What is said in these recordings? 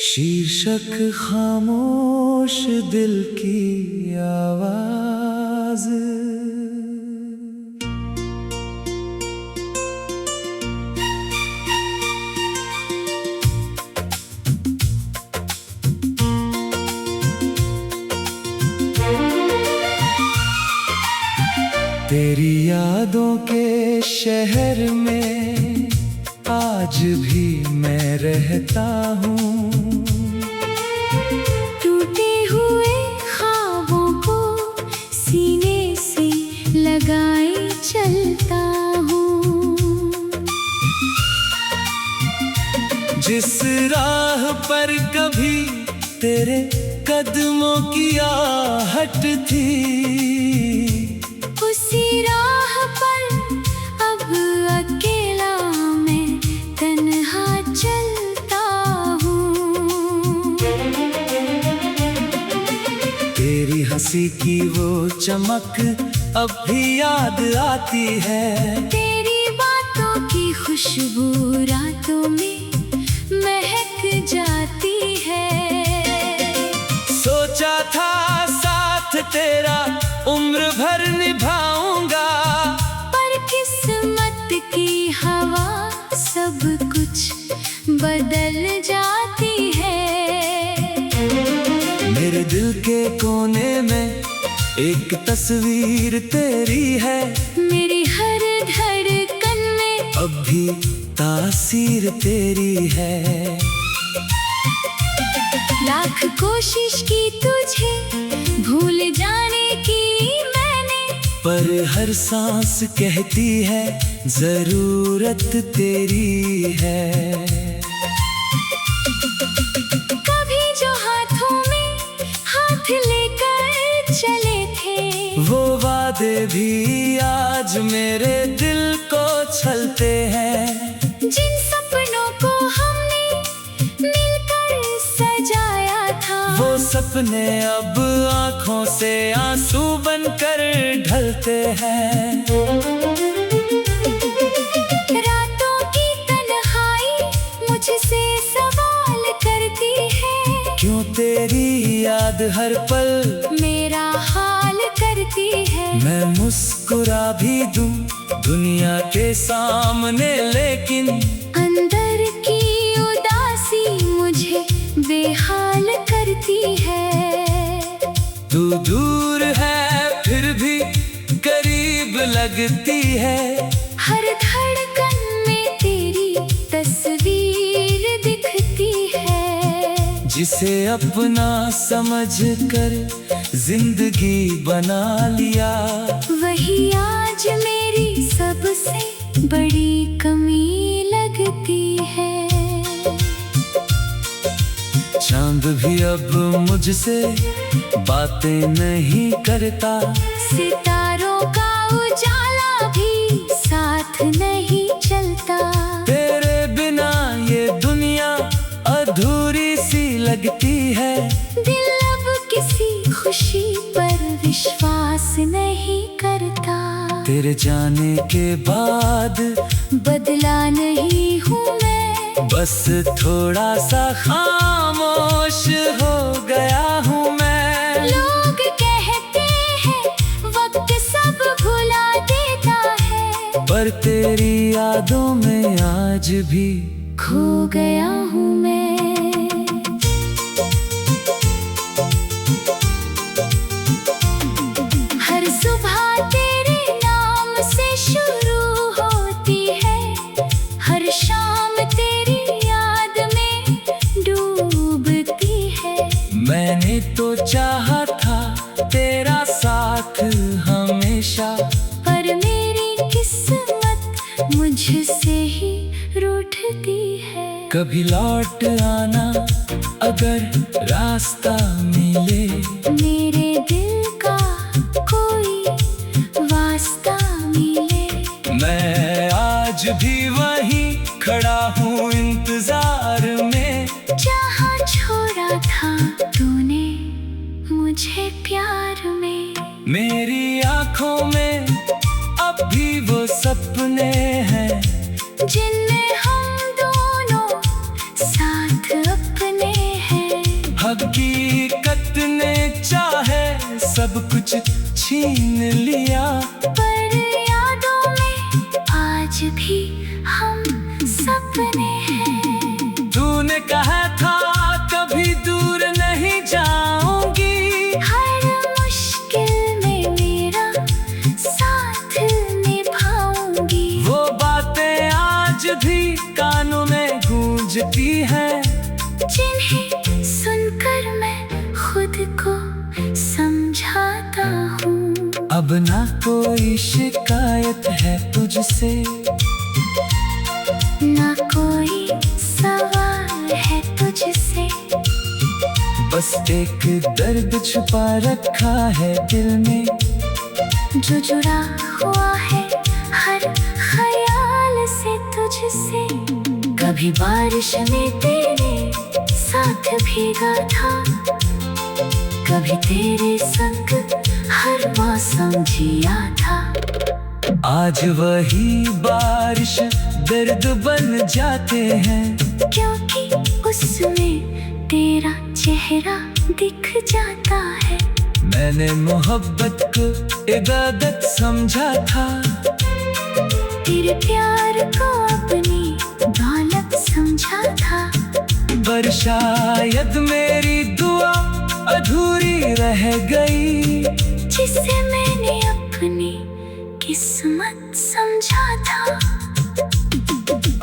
शीर्षक खामोश दिल की आवाज। तेरी यादों के शहर में आज भी मैं रहता हूँ। टूटे हुए ख्वाबों को सीने से लगाए चलता हूँ। जिस राह पर कभी तेरे कदमों की आहट थी, उसी राह पर अब अकेला मैं तन्हा चलता हूँ। तेरी हंसी की वो चमक अब भी याद आती है। तेरी बातों की खुशबू रातों में महक जाती है। सोचा था साथ तेरा उम्र भर निभाऊंगा, पर किस्मत की हवा सब कुछ बदल जाती है। मेरे दिल के कोने में एक तस्वीर तेरी है। मेरी हर धड़कन में अब भी तासीर तेरी है। लाख कोशिश की तुझे भूल जाने की मैंने, पर हर सांस कहती है जरूरत तेरी है। कभी जो हाथों में हाथ लेकर चले थे, वो वादे भी आज मेरे दिल को छलते हैं। जिन सपनों को हमने मिलकर सजाया था, वो सपने अब आँखों से आंसू बनकर ढलते हैं। रातों की तन्हाई मुझसे सवाल करती है, क्यों तेरी याद हर पल मेरा हाल करती है। मैं मुस्कुरा भी दूं दुनिया के सामने, लेकिन अंदर की उदासी मुझे बेहाल करती है। तू दूर है फिर भी करीब लगती है। हर धड़कन में तेरी तस्वीर दिखती है। जिसे अपना समझ कर जिंदगी बना लिया, वही आज मेरी सबसे बड़ी कमी लगती है। चांद भी अब मुझसे बातें नहीं करता, सितारों का उजाला भी साथ नहीं चलता। तेरे बिना ये दुनिया अधूरी सी लगती है। दिल अब किसी खुशी पर विश्वास नहीं करता। तेरे जाने के बाद बदला नहीं हूँ मैं, बस थोड़ा सा खामोश हो गया हूँ मैं। लोग कहते हैं वक्त सब भुला देता है, पर तेरी यादों में आज भी खो गया हूँ मैं। हर सुबह तेरे नाम से शुरू होती है, हर शाम तेरी याद में डूबती है। मैंने तो चाहा था तेरा साथ हमेशा, पर मेरी किस्मत मुझसे ही रूठती है। कभी लौट आना अगर रास्ता मिले, मेरे दिल का कोई वास्ता मिले। मैं आज भी वहीं खड़ा हूँ इंतजार में, जहाँ छोड़ा था तूने मुझे प्यार में। मेरी आँखों में अब भी वो सपने हैं जिनमें हम दोनों साथ अपने कुछ छीन लिया। पर यादों में आज भी हम सपने हैं। तूने कहा था कभी दूर नहीं जाऊंगी, हर मुश्किल में मेरा साथ निभाऊंगी। वो बातें आज भी कानों में गूंजती हैं, जिन्हें सुनकर मैं खुद को समझाता हूँ। अब ना कोई शिकायत है तुझसे, ना कोई सवाल है तुझसे। बस एक दर्द छुपा रखा है दिल में, जो जुड़ा हुआ है हर ख्याल से तुझसे। कभी बारिश में तेरे साथ भीगा था, कभी तेरे संग हर मौसम जिया था। आज वही बारिश दर्द बन जाते हैं, क्योंकि उसमें तेरा चेहरा दिख जाता है। मैंने मोहब्बत को इबादत समझा था, तेरे प्यार को अपनी दौलत समझा था। पर शायद मेरी दुआ अधूरी रह गई, जिसे मैंने अपनी किस्मत समझा था।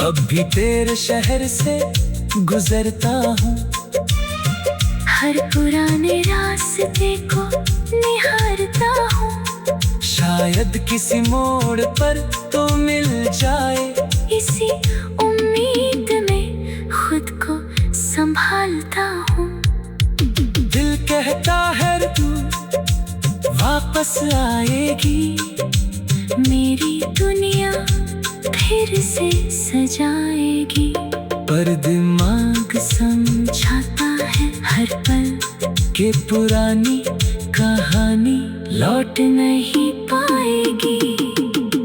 अब भी तेरे शहर से गुजरता हूँ, हर पुराने रास्ते को निहारता हूँ। शायद किसी मोड़ पर तो मिल जाए, इसी उम्मीद में खुद को संभालता हूँ। दिल कहता है तू वापस आएगी, मेरी दुनिया फिर से सजाएगी। पर दिमाग समझाता है हर पल के पुरानी कहानी लौट नहीं पाएगी।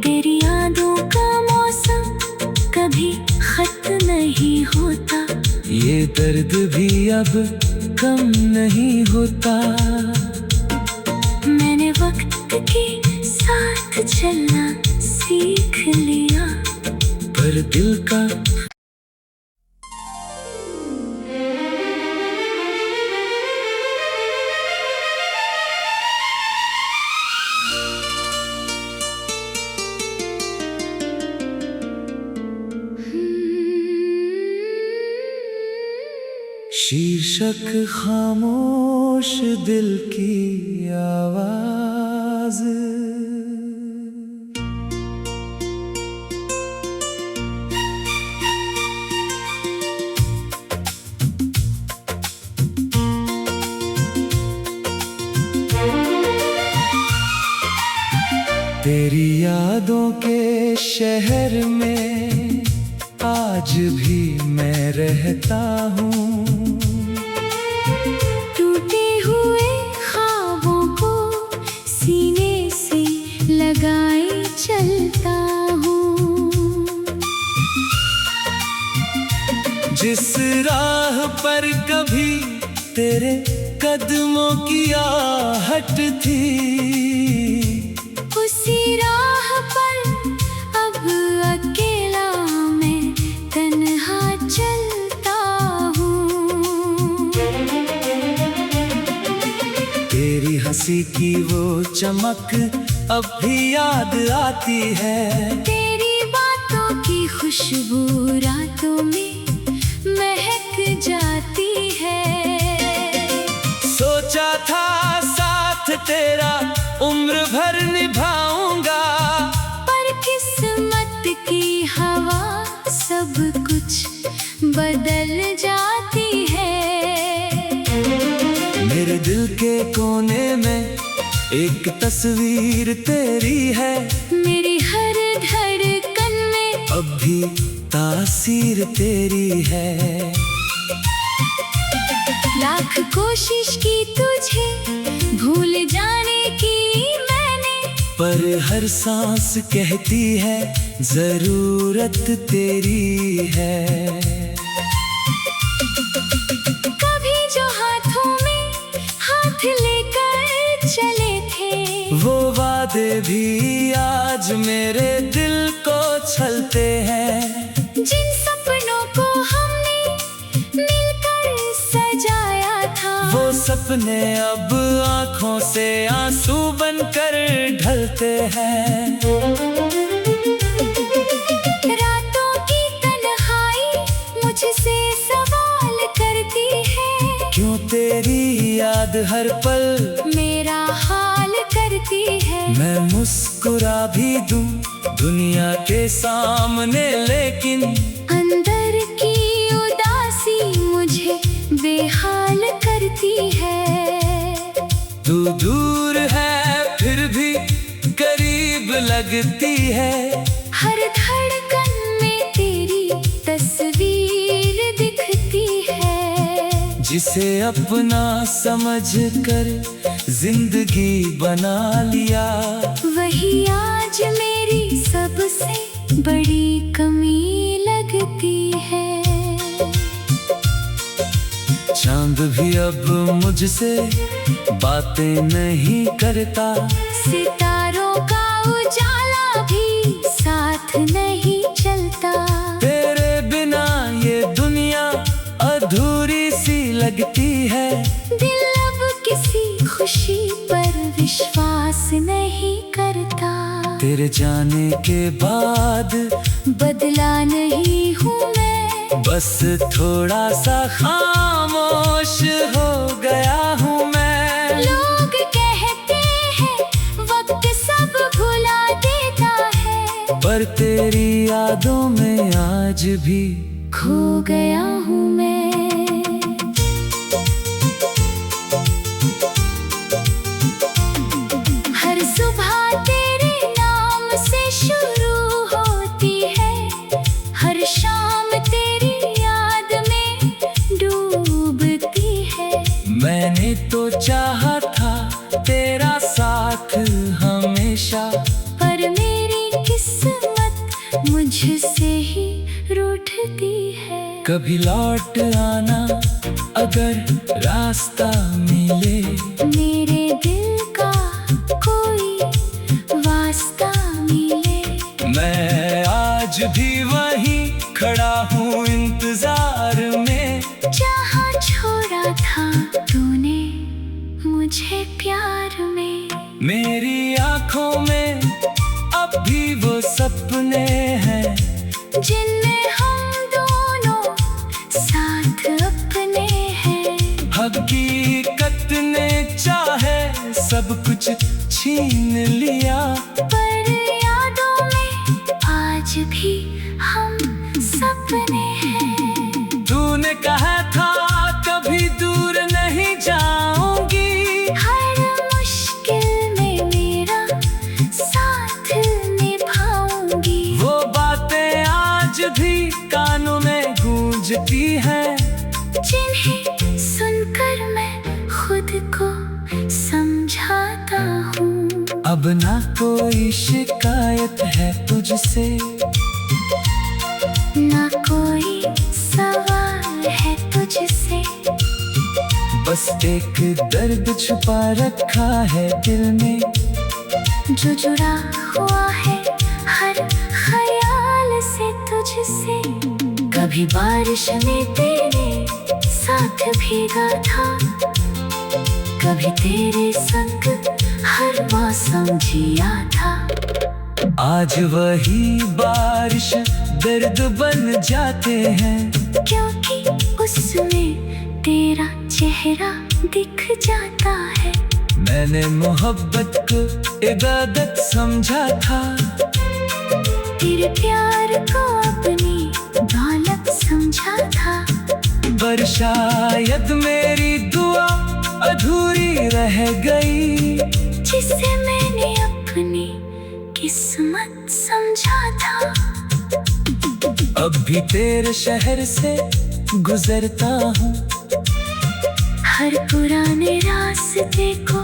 तेरी यादों का मौसम कभी खत्म नहीं होता, ये दर्द भी अब कम नहीं होता। मैंने वक्त के साथ चलना सीख लिया, पर दिल का शीर्षक खामोश दिल की आवाज। तेरी यादों के शहर में आज भी मैं रहता हूँ, टूटे हुए ख्वाबों को सीने से लगाए चलता हूँ। जिस राह पर कभी तेरे कदमों की आहट थी, उसी राह पर अब अकेला मैं तन्हा चलता हूँ। तेरी हंसी की वो चमक अब भी याद आती है, तेरी बातों की खुशबू रातों में महक जाती है। सोचा था साथ तेरा उम्र भर निभाऊंगा, पर किस्मत की हवा सब कुछ बदल जाती है। मेरे दिल के कोने में एक तस्वीर तेरी है, मेरी हर धड़कन में अब भी तासीर तेरी है। लाख कोशिश की तुझे भूल जाने की मैंने, पर हर सांस कहती है जरूरत तेरी है। कभी जो हाथों में हाथ लेकर चले थे, वादे भी आज मेरे दिल को छलते हैं। जिन सपनों को हमने मिलकर सजाया था, वो सपने अब आँखों से आंसू बनकर ढलते हैं। रातों की तन्हाई मुझसे सवाल करती है, क्यों तेरी याद हर पल मेरा हाल करती है। मैं मुस्कुरा भी दूं दुनिया के सामने, लेकिन अंदर की उदासी मुझे बेहाल करती है। तू दूर है फिर भी करीब लगती है। हर धड़कन में तेरी तस्वीर दिखती है। जिसे अपना समझकर जिंदगी बना लिया, वही आज मेरी सबसे बड़ी कमी लगती है। चांद भी अब मुझसे बातें नहीं करता, सितारों का उजाला भी साथ नहीं चलता। तेरे बिना ये दुनिया अधूरी सी लगती है। दिल अब किसी खुशी पर विश्वास नहीं करता। तेरे जाने के बाद बदला नहीं हूँ मैं, बस थोड़ा सा खामोश हो गया हूँ मैं। लोग कहते हैं वक्त सब भुला देता है, पर तेरी यादों में आज भी खो गया हूँ मैं। हर सुबह तेरे नाम से शुरू होती है, हर शाम तेरी याद में डूबती है। मैंने तो चाहा था तेरा साथ हमेशा, पर मेरी किस्मत मुझसे ही रूठती है। कभी लौट आना अगर रास्ता मिले, मेरे दिल का कोई वास्ता मिले। मैं आज भी वहीं खड़ा हूँ इंतजार में, जहाँ छोड़ा था तूने मुझे प्यार में। मेरी आँखों में अब भी वो सपने हैं, जिनमें हम दोनों साथ अपने हैं। हकीकत ने चाहे सब कुछ छीन लिया, पर यादों में आज भी हम सपने हैं। तूने कहा था कभी दूर नहीं जाऊंगी, हर मुश्किल में मेरा साथ निभाऊंगी। वो बातें आज भी कानों में गूंजती हैं, जिन्हें सुनकर मैं खुद को समझाता हूँ। अब ना कोई शिकायत है तुझसे, ना कोई सवाल है तुझसे। बस एक दर्द छुपा रखा है दिल में, जो जुड़ा हुआ है हर ख्याल से तुझसे। कभी बारिश में तेरे साथ भीगा था, कभी तेरे संग हर मौसम जिया था। आज वही बारिश दर्द बन जाते हैं, क्योंकि उसमें तेरा चेहरा दिख जाता है। मैंने मोहब्बत को इबादत समझा था, तेरे प्यार को अपनी दौलत समझा था। पर शायद मेरी दुआ अधूरी रह गई, जिसे मैंने अपनी किस्मत समझा था। अब भी तेरे शहर से गुजरता हूँ, हर पुराने रास्ते को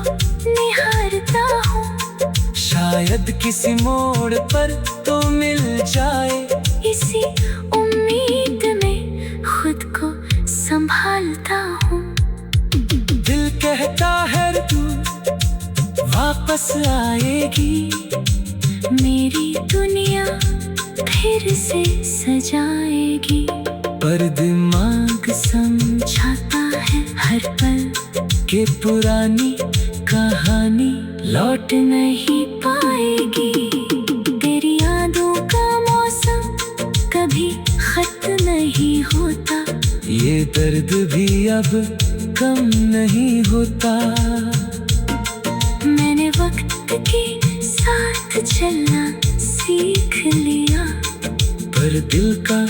निहारता हूँ। शायद किसी मोड़ पर तो मिल जाए, इसी उम्मीद में खुद को संभालता हूँ। दिल कहता है तू वापस वापस आएगी, मेरी दुनिया फिर से सजाएगी। पर दिमाग समझाता है हर पल के पुरानी कहानी लौट नहीं पाएगी। तेरी यादों का मौसम कभी खत्म नहीं होता, ये दर्द भी अब कम नहीं होता। मैंने वक्त के साथ चलना सीख लिया, पर दिल का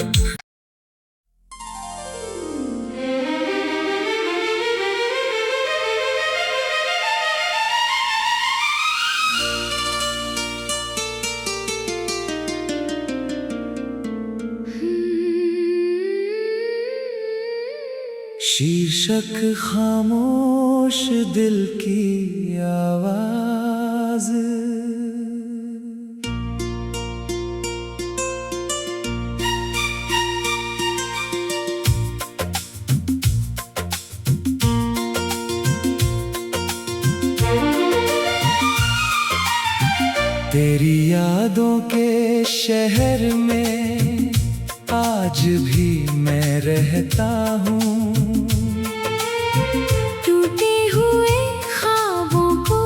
शीर्षक खामोश दिल की आवाज। तेरी यादों के शहर में आज भी मैं रहता हूँ। टूटे हुए ख्वाबों को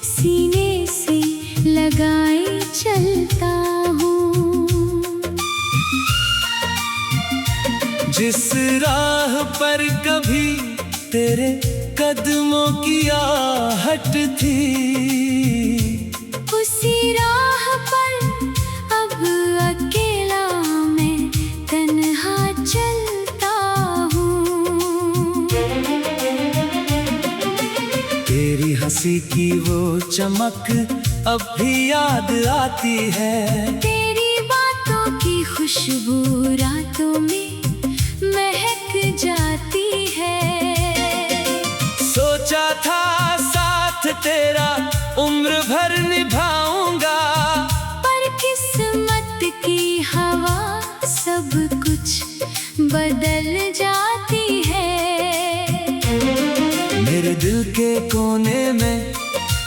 सीने से लगाए चलता हूँ। जिस राह पर कभी तेरे कदमों की आहट थी, उसी राह पर अब अकेला मैं तन्हा चलता हूँ। तेरी हंसी की वो चमक अब भी याद आती है। तेरी बातों की खुशबू रातों में महक जाती है। सोचा था साथ तेरा उम्र भर निभाऊंगा, पर किस्मत की हवा सब कुछ बदल जाती है। मेरे दिल के कोने में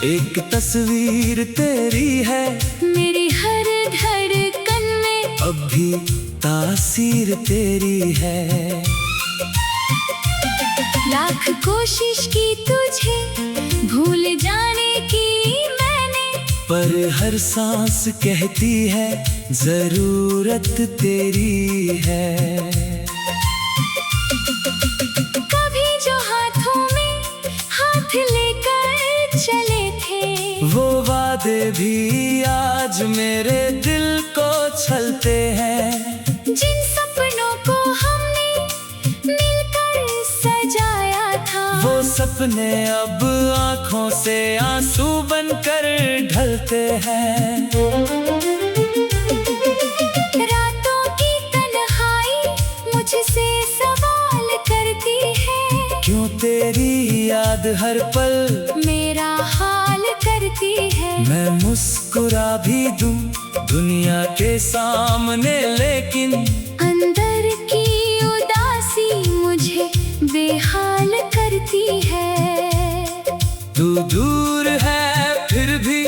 एक तस्वीर तेरी है, मेरी हर धड़कन में अब भी तासीर तेरी है। लाख कोशिश की तुझे भूल जाने की मैंने, पर हर सांस कहती है जरूरत तेरी है। कभी जो हाथों में हाथ लेकर चले थे, वो वादे भी आज मेरे दिल को छलते हैं। जिन सपनों को हमने मिलकर सजाया था, वो सपने अब आँखों से आंसू बनकर ढलते हैं। रातों की तन्हाई मुझसे सवाल करती है, क्यों तेरी याद हर पल मेरा हाल करती है। मैं मुस्कुरा भी दूं दुनिया के सामने, लेकिन अंदर की उदासी मुझे बेहाल करती है। तू दूर है फिर भी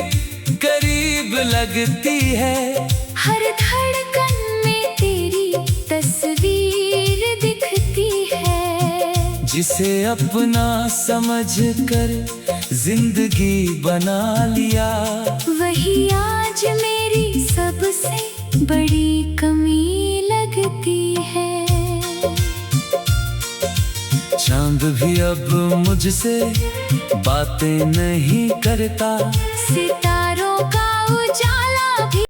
करीब लगती है। हर धड़कन में तेरी तस्वीर दिखती है, जिसे अपना समझकर जिंदगी बना लिया। वही आज मेरी सबसे बड़ी कमी लगती है। चांद भी अब मुझसे बातें नहीं करता, सितारों